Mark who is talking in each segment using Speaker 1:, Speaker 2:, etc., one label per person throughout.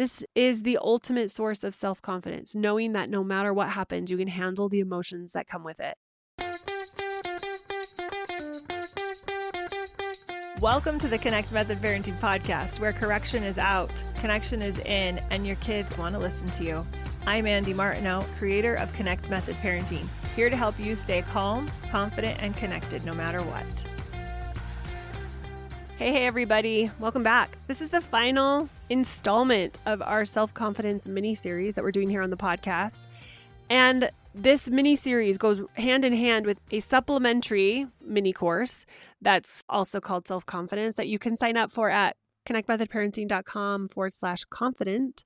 Speaker 1: This is the ultimate source of self-confidence, knowing that no matter what happens, you can handle the emotions that come with it.
Speaker 2: Welcome to the Connect Method Parenting Podcast, where correction is out, connection is in, and your kids want to listen to you. I'm Andy Martineau, creator of Connect Method Parenting, here to help you stay calm, confident, and connected no matter what.
Speaker 1: Hey, everybody. Welcome back. This is the final installment of our self-confidence mini-series that we're doing here on the podcast. And this mini-series goes hand in hand with a supplementary mini course that's also called Self-Confidence that you can sign up for at connectmethodparenting.com/confident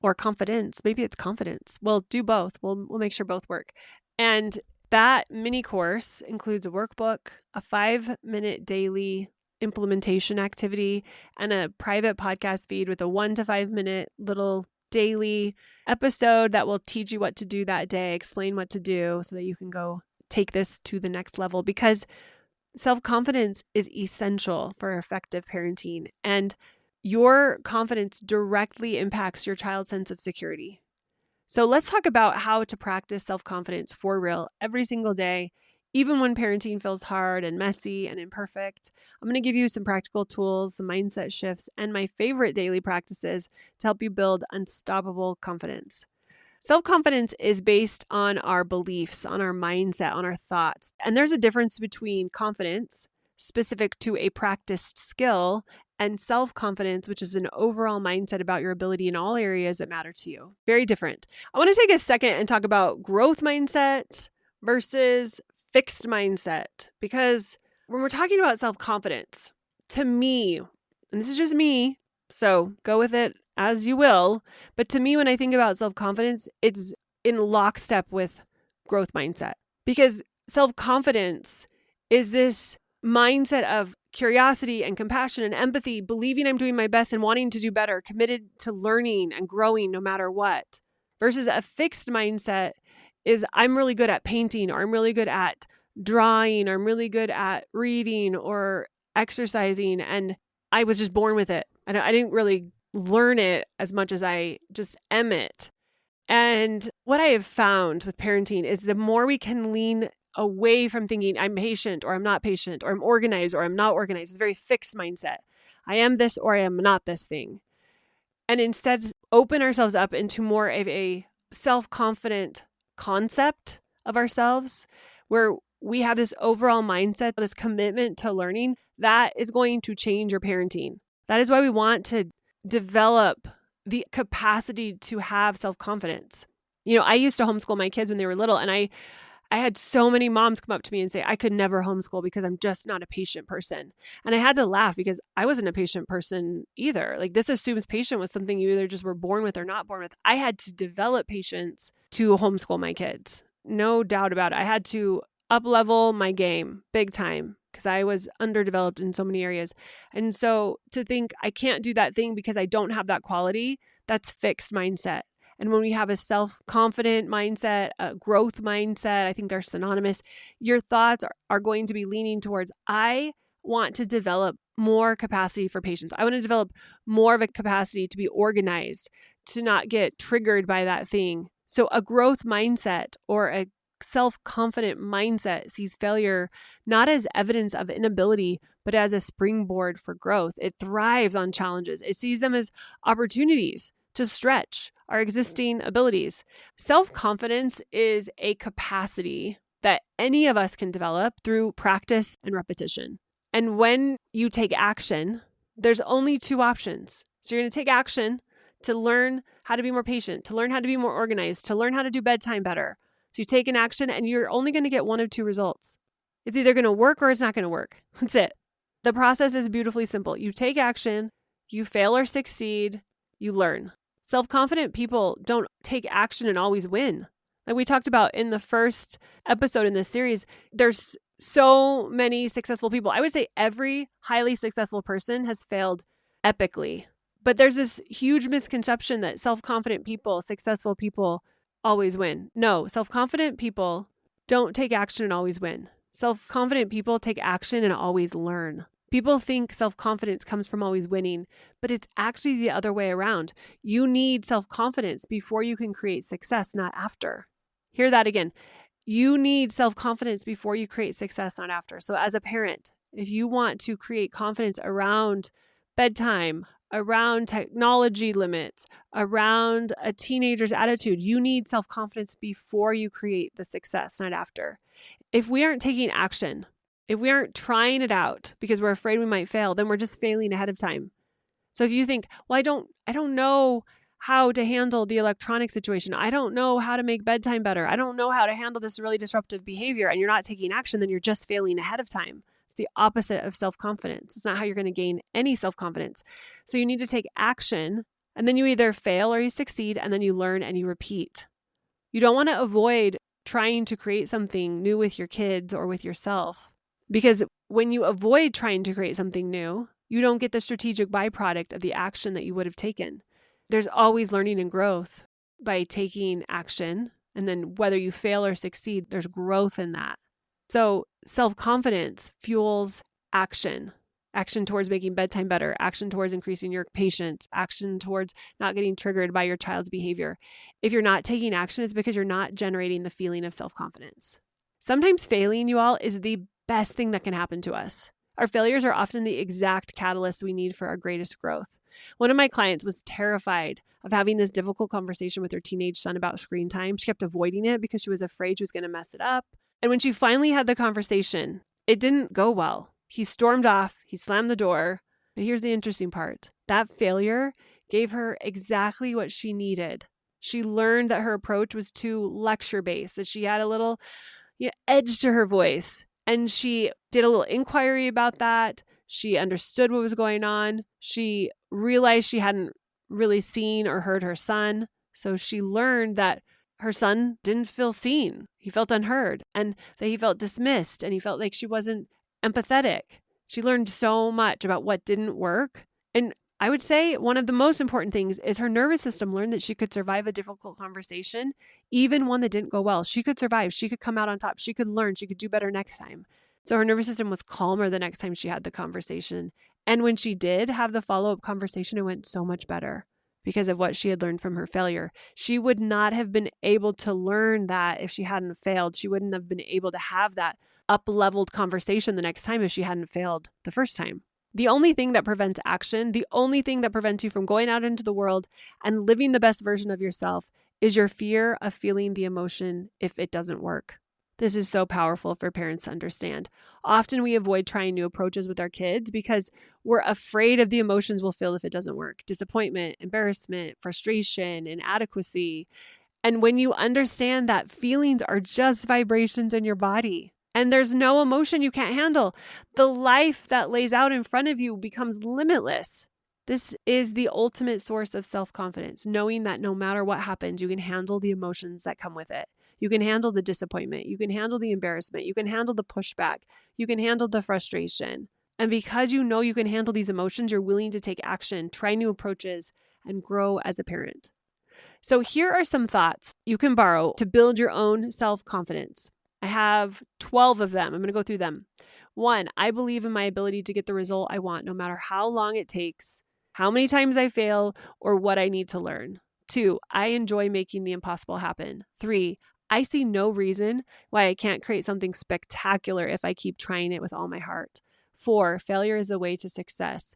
Speaker 1: or confidence. Maybe it's confidence. We'll do both. We'll make sure both work. And that mini course includes a workbook, a 5-minute daily implementation activity, and a private podcast feed with a 1 to 5 minute little daily episode that will teach you what to do that day, explain what to do so that you can go take this to the next level, because self-confidence is essential for effective parenting, and your confidence directly impacts your child's sense of security. So let's talk about how to practice self-confidence for real every single day, even when parenting feels hard and messy and imperfect. I'm going to give you some practical tools, some mindset shifts, and my favorite daily practices to help you build unstoppable confidence. Self-confidence is based on our beliefs, on our mindset, on our thoughts. And there's a difference between confidence, specific to a practiced skill, and self-confidence, which is an overall mindset about your ability in all areas that matter to you. Very different. I want to take a second and talk about growth mindset versus fixed mindset, because when we're talking about self-confidence, to me, and this is just me, so go with it as you will, but to me, when I think about self-confidence, it's in lockstep with growth mindset, because self-confidence is this mindset of curiosity and compassion and empathy, believing I'm doing my best and wanting to do better, committed to learning and growing no matter what, versus a fixed mindset is I'm really good at painting, or I'm really good at drawing, or I'm really good at reading or exercising, and I was just born with it. I didn't really learn it as much as I just am it. And what I have found with parenting is the more we can lean away from thinking I'm patient or I'm not patient, or I'm organized or I'm not organized, it's a very fixed mindset. I am this or I am not this thing. And instead open ourselves up into more of a self-confident concept of ourselves, where we have this overall mindset, this commitment to learning that is going to change your parenting. That is why we want to develop the capacity to have self-confidence. You know, I used to homeschool my kids when they were little, and I had so many moms come up to me and say, I could never homeschool because I'm just not a patient person. And I had to laugh because I wasn't a patient person either. Like, this assumes patient was something you either just were born with or not born with. I had to develop patience to homeschool my kids. No doubt about it. I had to up-level my game big time because I was underdeveloped in so many areas. And so to think I can't do that thing because I don't have that quality, that's fixed mindset. And when we have a self-confident mindset, a growth mindset, I think they're synonymous. Your thoughts are going to be leaning towards, I want to develop more capacity for patience. I want to develop more of a capacity to be organized, to not get triggered by that thing. So a growth mindset or a self-confident mindset sees failure not as evidence of inability, but as a springboard for growth. It thrives on challenges. It sees them as opportunities to stretch our existing abilities. Self-confidence is a capacity that any of us can develop through practice and repetition. And when you take action, there's only 2 options. So you're going to take action to learn how to be more patient, to learn how to be more organized, to learn how to do bedtime better. So you take an action and you're only going to get one of 2 results. It's either going to work or it's not going to work. That's it. The process is beautifully simple. You take action, you fail or succeed, you learn. Self-confident people don't take action and always win. Like we talked about in the first episode in this series, there's so many successful people. I would say every highly successful person has failed epically. But there's this huge misconception that self-confident people, successful people always win. No, self-confident people don't take action and always win. Self-confident people take action and always learn. People think self-confidence comes from always winning, but it's actually the other way around. You need self-confidence before you can create success, not after. Hear that again. You need self-confidence before you create success, not after. So as a parent, if you want to create confidence around bedtime, around technology limits, around a teenager's attitude, you need self-confidence before you create the success, not after. If we aren't taking action, if we aren't trying it out because we're afraid we might fail, then we're just failing ahead of time. So if you think, well, I don't know how to handle the electronic situation. I don't know how to make bedtime better. I don't know how to handle this really disruptive behavior, and you're not taking action, then you're just failing ahead of time. It's the opposite of self-confidence. It's not how you're going to gain any self-confidence. So you need to take action, and then you either fail or you succeed, and then you learn and you repeat. You don't want to avoid trying to create something new with your kids or with yourself, because when you avoid trying to create something new, you don't get the strategic byproduct of the action that you would have taken. There's always learning and growth by taking action. And then whether you fail or succeed, there's growth in that. So self-confidence fuels action. Action towards making bedtime better, action towards increasing your patience, action towards not getting triggered by your child's behavior. If you're not taking action, it's because you're not generating the feeling of self-confidence. Sometimes failing, you all, is the best thing that can happen to us. Our failures are often the exact catalyst we need for our greatest growth. One of my clients was terrified of having this difficult conversation with her teenage son about screen time. She kept avoiding it because she was afraid she was going to mess it up. And when she finally had the conversation, it didn't go well. He stormed off, he slammed the door. But here's the interesting part. That failure gave her exactly what she needed. She learned that her approach was too lecture-based, that she had a little edge to her voice. And she did a little inquiry about that. She understood what was going on. She realized she hadn't really seen or heard her son. So she learned that her son didn't feel seen. He felt unheard, and that he felt dismissed, and he felt like she wasn't empathetic. She learned so much about what didn't work. And I would say one of the most important things is her nervous system learned that she could survive a difficult conversation, even one that didn't go well. She could survive. She could come out on top. She could learn. She could do better next time. So her nervous system was calmer the next time she had the conversation. And when she did have the follow-up conversation, it went so much better because of what she had learned from her failure. She would not have been able to learn that if she hadn't failed. She wouldn't have been able to have that up-leveled conversation the next time if she hadn't failed the first time. The only thing that prevents action, the only thing that prevents you from going out into the world and living the best version of yourself is your fear of feeling the emotion if it doesn't work. This is so powerful for parents to understand. Often we avoid trying new approaches with our kids because we're afraid of the emotions we'll feel if it doesn't work. Disappointment, embarrassment, frustration, inadequacy. And when you understand that feelings are just vibrations in your body, and there's no emotion you can't handle, the life that lays out in front of you becomes limitless. This is the ultimate source of self-confidence, knowing that no matter what happens, you can handle the emotions that come with it. You can handle the disappointment. You can handle the embarrassment. You can handle the pushback. You can handle the frustration. And because you know you can handle these emotions, you're willing to take action, try new approaches, and grow as a parent. So here are some thoughts you can borrow to build your own self-confidence. I have 12 of them. I'm going to go through them. 1, I believe in my ability to get the result I want, no matter how long it takes, how many times I fail, or what I need to learn. 2, I enjoy making the impossible happen. 3, I see no reason why I can't create something spectacular if I keep trying it with all my heart. 4, failure is the way to success.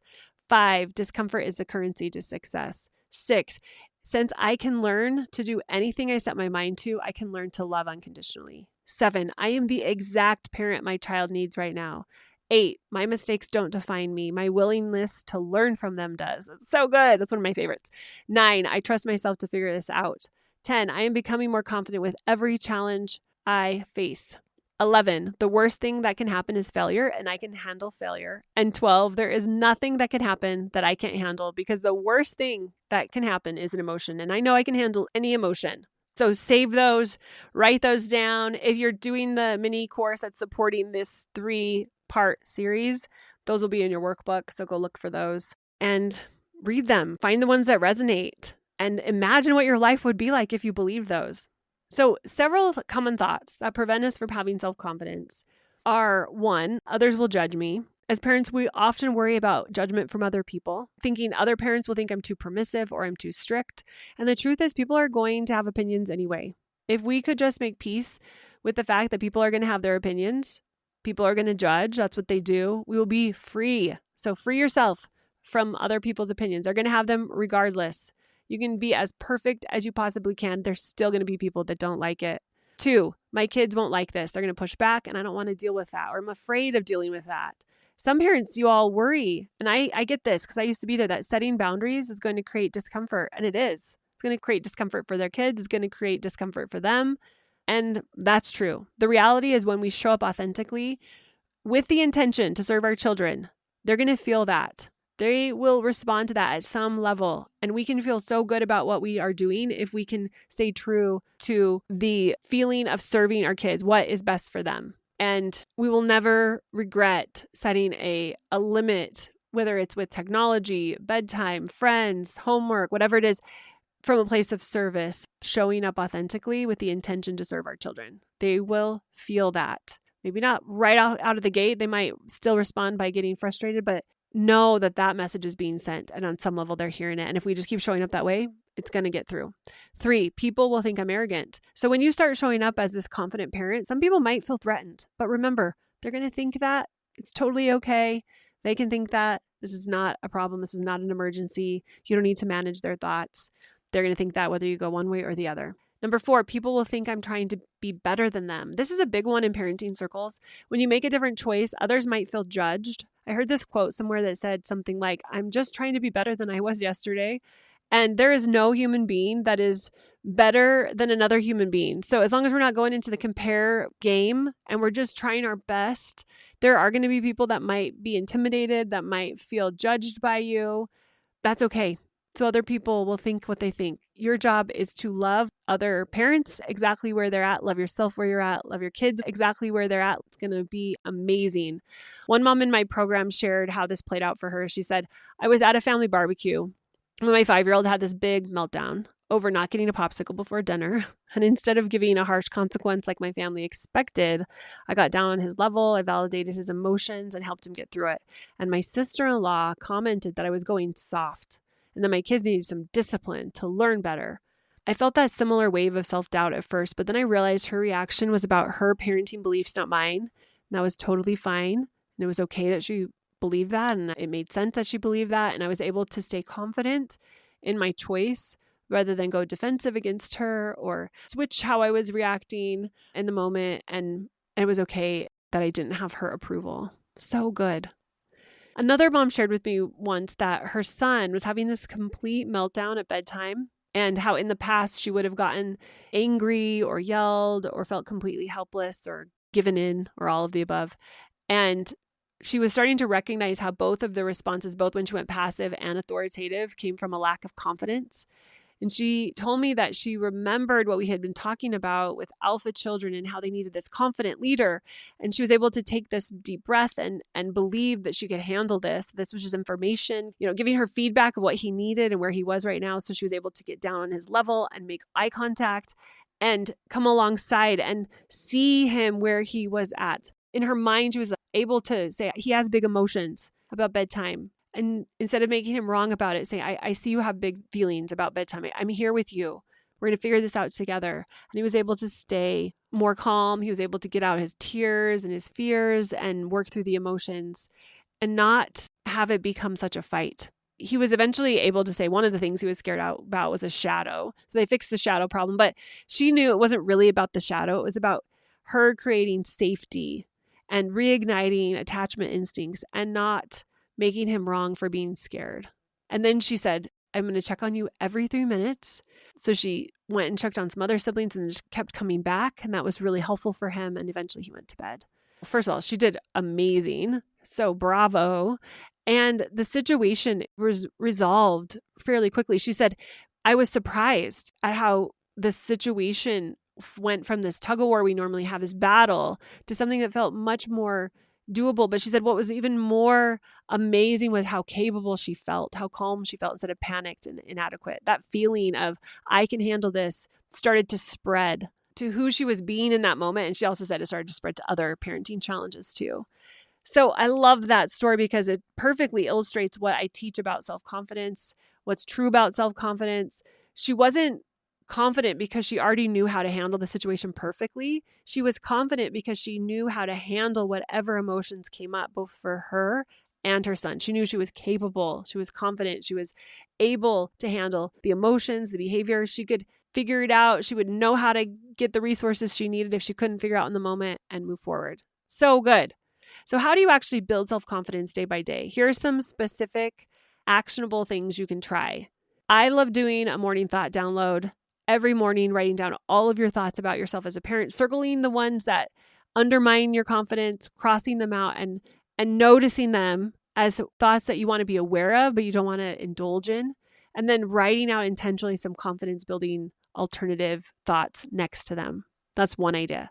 Speaker 1: 5, discomfort is the currency to success. 6, since I can learn to do anything I set my mind to, I can learn to love unconditionally. 7, I am the exact parent my child needs right now. 8, my mistakes don't define me. My willingness to learn from them does. It's so good. That's one of my favorites. 9, I trust myself to figure this out. 10, I am becoming more confident with every challenge I face. 11, the worst thing that can happen is failure, and I can handle failure. And 12, there is nothing that can happen that I can't handle, because the worst thing that can happen is an emotion, and I know I can handle any emotion. So save those, write those down. If you're doing the mini course that's supporting this 3-part series, those will be in your workbook. So go look for those and read them. Find the ones that resonate and imagine what your life would be like if you believed those. So several common thoughts that prevent us from having self-confidence are: 1, others will judge me. As parents, we often worry about judgment from other people, thinking other parents will think I'm too permissive or I'm too strict. And the truth is, people are going to have opinions anyway. If we could just make peace with the fact that people are going to have their opinions, people are going to judge, that's what they do, we will be free. So free yourself from other people's opinions. They're going to have them regardless. You can be as perfect as you possibly can. There's still going to be people that don't like it. 2, my kids won't like this. They're going to push back and I don't want to deal with that, or I'm afraid of dealing with that. Some parents, you all worry, and I get this because I used to be there, that setting boundaries is going to create discomfort, and it is. It's going to create discomfort for their kids. It's going to create discomfort for them, and that's true. The reality is when we show up authentically with the intention to serve our children, they're going to feel that. They will respond to that at some level, and we can feel so good about what we are doing if we can stay true to the feeling of serving our kids, what is best for them. And we will never regret setting a limit, whether it's with technology, bedtime, friends, homework, whatever it is, from a place of service, showing up authentically with the intention to serve our children. They will feel that. Maybe not right out of the gate. They might still respond by getting frustrated, but know that that message is being sent. And on some level, they're hearing it. And if we just keep showing up that way, it's going to get through. 3, people will think I'm arrogant. So when you start showing up as this confident parent, some people might feel threatened. But remember, they're going to think that. It's totally okay. They can think that. This is not a problem. This is not an emergency. You don't need to manage their thoughts. They're going to think that whether you go one way or the other. Number 4, people will think I'm trying to be better than them. This is a big one in parenting circles. When you make a different choice, others might feel judged. I heard this quote somewhere that said something like, I'm just trying to be better than I was yesterday. And there is no human being that is better than another human being. So as long as we're not going into the compare game and we're just trying our best, there are going to be people that might be intimidated, that might feel judged by you. That's okay. So other people will think what they think. Your job is to love other parents exactly where they're at, love yourself where you're at, love your kids exactly where they're at. It's going to be amazing. One mom in my program shared how this played out for her. She said, I was at a family barbecue when my 5-year-old had this big meltdown over not getting a popsicle before dinner. And instead of giving a harsh consequence like my family expected, I got down on his level, I validated his emotions and helped him get through it. And my sister-in-law commented that I was going soft and that my kids needed some discipline to learn better. I felt that similar wave of self-doubt at first, but then I realized her reaction was about her parenting beliefs, not mine. And that was totally fine. And it was okay that she believed that, and it made sense that she believed that. And I was able to stay confident in my choice rather than go defensive against her or switch how I was reacting in the moment. And it was okay that I didn't have her approval. So good. Another mom shared with me once that her son was having this complete meltdown at bedtime, and how in the past she would have gotten angry or yelled or felt completely helpless or given in or all of the above. And she was starting to recognize how both of the responses, both when she went passive and authoritative, came from a lack of confidence. And she told me that she remembered what we had been talking about with alpha children and how they needed this confident leader. And she was able to take this deep breath and believe that she could handle this. This was just information, giving her feedback of what he needed and where he was right now. So she was able to get down on his level and make eye contact and come alongside and see him where he was at. In her mind, she was able to say, he has big emotions about bedtime. And instead of making him wrong about it, say, I see you have big feelings about bedtime. I'm here with you. We're going to figure this out together. And he was able to stay more calm. He was able to get out his tears and his fears and work through the emotions and not have it become such a fight. He was eventually able to say one of the things he was scared about was a shadow. So they fixed the shadow problem, but she knew it wasn't really about the shadow. It was about her creating safety and reigniting attachment instincts and not making him wrong for being scared. And then she said, I'm going to check on you every 3 minutes. So she went and checked on some other siblings and just kept coming back. And that was really helpful for him. And eventually he went to bed. First of all, she did amazing. So bravo. And the situation was resolved fairly quickly. She said, I was surprised at how the situation went from this tug of war we normally have, this battle, to something that felt much more doable. But she said what was even more amazing was how capable she felt, how calm she felt instead of panicked and inadequate. That feeling of I can handle this started to spread to who she was being in that moment. And she also said it started to spread to other parenting challenges too. So I love that story because it perfectly illustrates what I teach about self-confidence, what's true about self-confidence. She wasn't confident because she already knew how to handle the situation perfectly. She was confident because she knew how to handle whatever emotions came up, both for her and her son. She knew she was capable. She was confident. She was able to handle the emotions, the behavior. She could figure it out. She would know how to get the resources she needed if she couldn't figure out in the moment and move forward. So good. So, how do you actually build self confidence day by day? Here are some specific, actionable things you can try. I love doing a morning thought download every morning, writing down all of your thoughts about yourself as a parent, circling the ones that undermine your confidence, crossing them out, and noticing them as thoughts that you want to be aware of, but you don't want to indulge in. And then writing out intentionally some confidence building alternative thoughts next to them. That's one idea.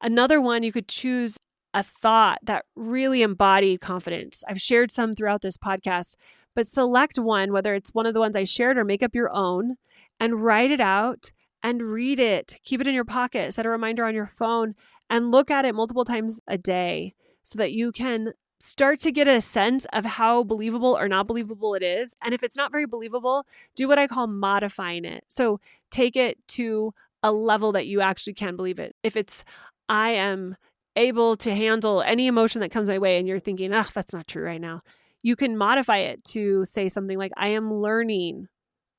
Speaker 1: Another one, you could choose a thought that really embodied confidence. I've shared some throughout this podcast, but select one, whether it's one of the ones I shared or make up your own, and write it out and read it. Keep it in your pocket, set a reminder on your phone, and look at it multiple times a day so that you can start to get a sense of how believable or not believable it is. And if it's not very believable, do what I call modifying it. So take it to a level that you actually can believe it. If it's, I am able to handle any emotion that comes my way, and you're thinking, oh, that's not true right now, you can modify it to say something like, I am learning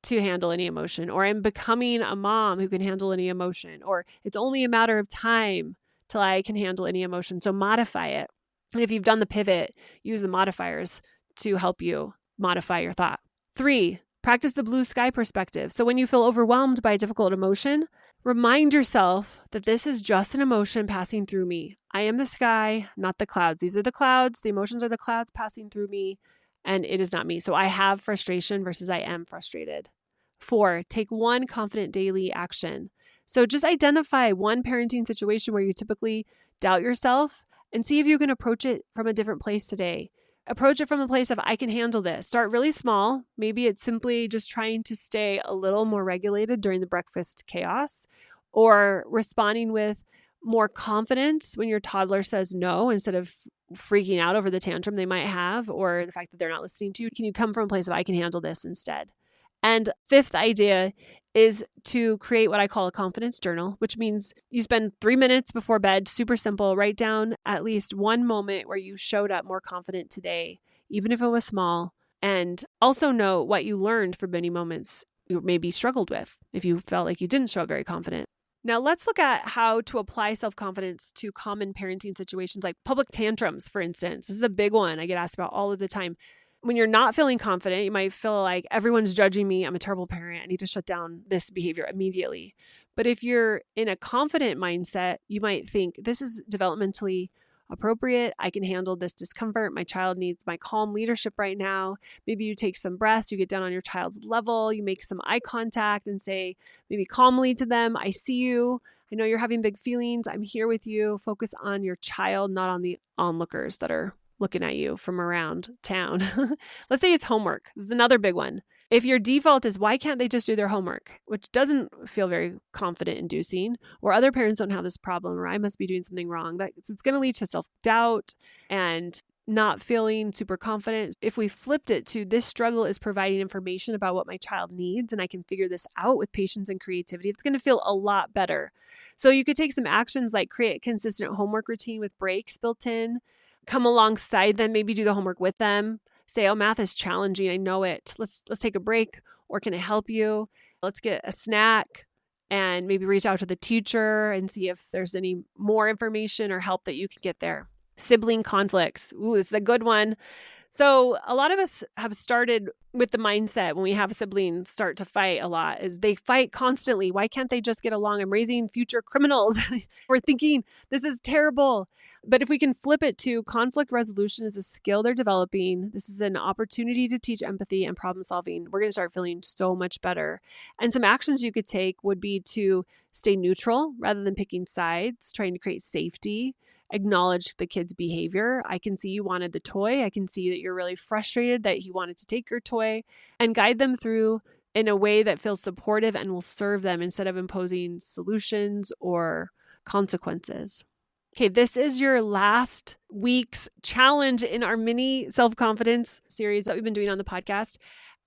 Speaker 1: to handle any emotion, or I'm becoming a mom who can handle any emotion, or it's only a matter of time till I can handle any emotion. So modify it. And if you've done the pivot, use the modifiers to help you modify your thought. 3, practice the blue sky perspective. So when you feel overwhelmed by a difficult emotion, remind yourself that this is just an emotion passing through me. I am the sky, not the clouds. These are the clouds. The emotions are the clouds passing through me, and it is not me. So I have frustration versus I am frustrated. 4, take one confident daily action. So just identify one parenting situation where you typically doubt yourself and see if you can approach it from a different place today. Approach it from the place of, I can handle this. Start really small. Maybe it's simply just trying to stay a little more regulated during the breakfast chaos, or responding with more confidence when your toddler says no instead of freaking out over the tantrum they might have or the fact that they're not listening to you. Can you come from a place of, I can handle this instead? And 5th idea is to create what I call a confidence journal, which means you spend 3 minutes before bed, super simple, write down at least one moment where you showed up more confident today, even if it was small, and also note what you learned from many moments you maybe struggled with if you felt like you didn't show up very confident. Now let's look at how to apply self-confidence to common parenting situations like public tantrums, for instance. This is a big one I get asked about all of the time. When you're not feeling confident, you might feel like everyone's judging me. I'm a terrible parent. I need to shut down this behavior immediately. But if you're in a confident mindset, you might think this is developmentally appropriate. I can handle this discomfort. My child needs my calm leadership right now. Maybe you take some breaths, you get down on your child's level, you make some eye contact and say maybe calmly to them, I see you. I know you're having big feelings. I'm here with you. Focus on your child, not on the onlookers that are looking at you from around town. Let's say it's homework. This is another big one. If your default is, why can't they just do their homework, which doesn't feel very confident inducing, or other parents don't have this problem, or I must be doing something wrong, it's going to lead to self-doubt and not feeling super confident. If we flipped it to, this struggle is providing information about what my child needs, and I can figure this out with patience and creativity, it's going to feel a lot better. So you could take some actions like create a consistent homework routine with breaks built in, come alongside them, maybe do the homework with them. Say, oh, math is challenging. I know it. Let's take a break, or can I help you? Let's get a snack and maybe reach out to the teacher and see if there's any more information or help that you can get there. Sibling conflicts. Ooh, this is a good one. So a lot of us have started with the mindset when we have siblings start to fight a lot is they fight constantly. Why can't they just get along? I'm raising future criminals. We're thinking this is terrible. But if we can flip it to conflict resolution is a skill they're developing. This is an opportunity to teach empathy and problem solving. We're going to start feeling so much better. And some actions you could take would be to stay neutral rather than picking sides, trying to create safety, acknowledge the kid's behavior. I can see you wanted the toy. I can see that you're really frustrated that he wanted to take your toy, and guide them through in a way that feels supportive and will serve them instead of imposing solutions or consequences. Okay, this is your last week's challenge in our mini self-confidence series that we've been doing on the podcast.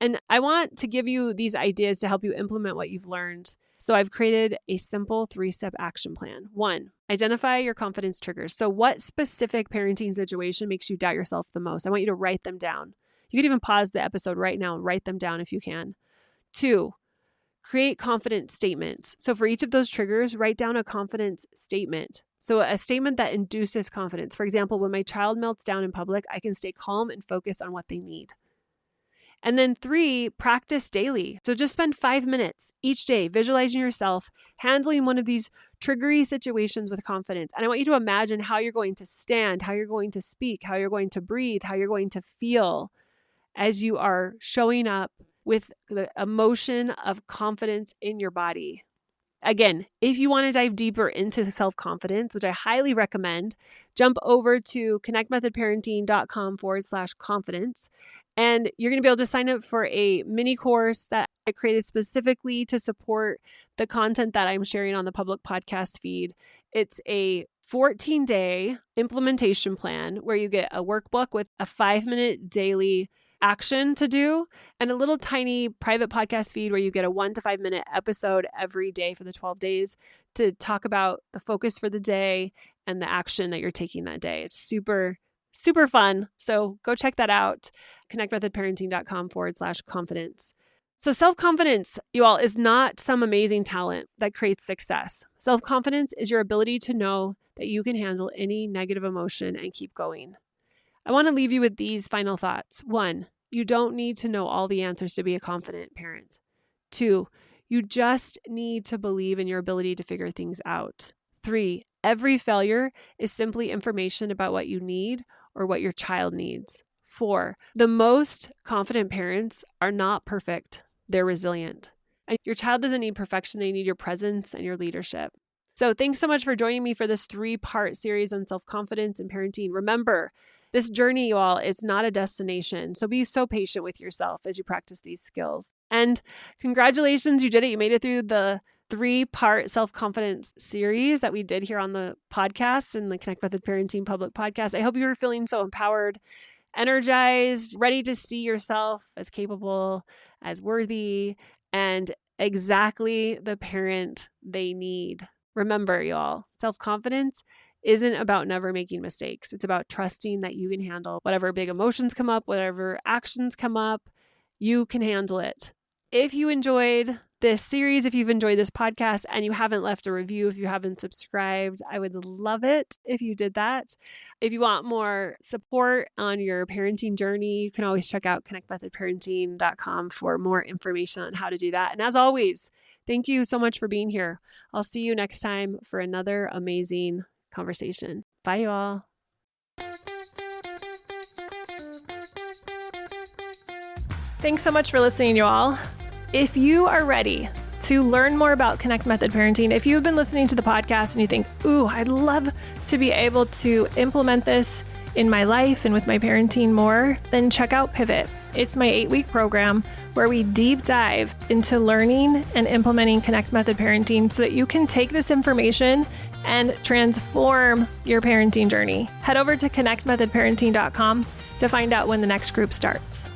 Speaker 1: And I want to give you these ideas to help you implement what you've learned. So I've created a simple 3-step action plan. 1, identify your confidence triggers. So what specific parenting situation makes you doubt yourself the most? I want you to write them down. You can even pause the episode right now and write them down if you can. 2, create confidence statements. So for each of those triggers, write down a confidence statement. So a statement that induces confidence. For example, when my child melts down in public, I can stay calm and focus on what they need. And then 3, practice daily. So just spend 5 minutes each day visualizing yourself handling one of these triggery situations with confidence. And I want you to imagine how you're going to stand, how you're going to speak, how you're going to breathe, how you're going to feel as you are showing up with the emotion of confidence in your body. Again, if you want to dive deeper into self-confidence, which I highly recommend, jump over to connectmethodparenting.com/confidence. And you're going to be able to sign up for a mini course that I created specifically to support the content that I'm sharing on the public podcast feed. It's a 14-day implementation plan where you get a workbook with a 5-minute daily action to do and a little tiny private podcast feed where you get a 1 to 5 minute episode every day for the 12 days to talk about the focus for the day and the action that you're taking that day. It's super, super fun. So go check that out. connectmethodparenting.com/confidence. So self-confidence, you all, is not some amazing talent that creates success. Self-confidence is your ability to know that you can handle any negative emotion and keep going. I want to leave you with these final thoughts. 1, you don't need to know all the answers to be a confident parent. 2, you just need to believe in your ability to figure things out. 3, every failure is simply information about what you need or what your child needs. 4, the most confident parents are not perfect. They're resilient. And your child doesn't need perfection. They need your presence and your leadership. So thanks so much for joining me for this 3-part series on self-confidence and parenting. Remember, this journey, you all, is not a destination. So be so patient with yourself as you practice these skills. And congratulations, you did it. You made it through the 3-part self-confidence series that we did here on the podcast and the Connect Method Parenting public podcast. I hope you were feeling so empowered, energized, ready to see yourself as capable, as worthy, and exactly the parent they need. Remember, y'all, self-confidence isn't about never making mistakes. It's about trusting that you can handle whatever big emotions come up, whatever actions come up, you can handle it. If you enjoyed this series, if you've enjoyed this podcast and you haven't left a review, if you haven't subscribed, I would love it if you did that. If you want more support on your parenting journey, you can always check out connectmethodparenting.com for more information on how to do that. And as always, thank you so much for being here. I'll see you next time for another amazing conversation. Bye, you all.
Speaker 2: Thanks so much for listening, you all. If you are ready to learn more about Connect Method Parenting, if you've been listening to the podcast and you think, ooh, I'd love to be able to implement this in my life and with my parenting more, then check out Pivot. It's my 8-week program where we deep dive into learning and implementing Connect Method Parenting so that you can take this information and transform your parenting journey. Head over to connectmethodparenting.com to find out when the next group starts.